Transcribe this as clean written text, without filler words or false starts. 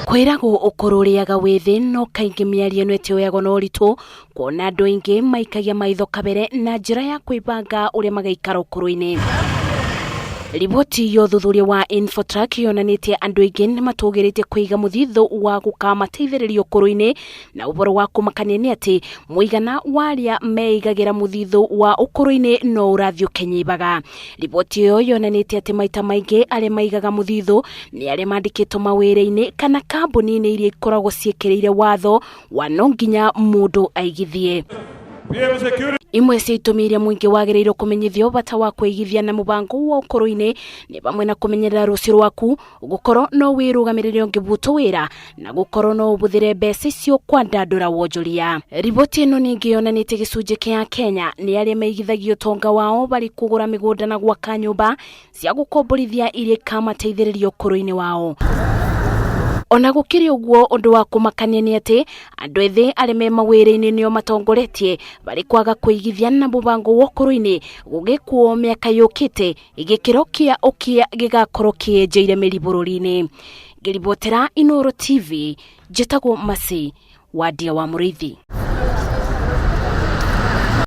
Kwirago ukururiaga withi no kaingi miario nweteoyago no ritu kuona andu aingi maikagia maitho kabere na njira ya kwibanga uria magaikara ukuruini. Riboti yo thuthuria wa Infotrack yonanitie andu aingi ni matugirite kuiga muthitho wa gukamateithĩrĩria ukuruini na uboro wa kumakania ni ati muigana waria meigagira muthitho wa ukuruini no urathio kenyibaga. Riboti yo yonanitie ati maita maingi aria maigaga muthitho ni aria mandikitwo mawira-ini kana kambuni-ini iria ikoragwo ciekereire watho wa no nginya mundu aigithie. Imwe cia itũmi iria muingi wagĩrĩirwo kumenyithio bata wa kwĩigithia na mũbango wa ũkũrũ-inĩ nĩ bamwe na kũmenyerera rũciũ rwaku, gũkorwo no wĩrũgamĩrĩre ũngĩbutwo wĩra na gũkorwo no ũbũthĩre mbeca icio kwandandũra wonjoria. Riboti ĩno ningĩ yonanĩtie gĩcunjĩ kĩa Kenya nĩ arĩa maigithagia ũtonga wao barĩ kũgũra mĩgũnda na gwaka nyũmba cia gũkomborithia iria ikamateithĩrĩria ũkũrũ-inĩ wao. Ona gukiri uguo undu wa kumakania ni ati andu ethi aria me mawira-ini nio matongoretie bari kwaga kuigithia na mubango wa ũkũrũ-ini gugikuo miaka yukite igikiro kia ukia gigakorwo kienjeire miri bururi-ini. Ngiribotera Inooro TV, njĩtagwo Masi Wadia wa Mũrĩithi.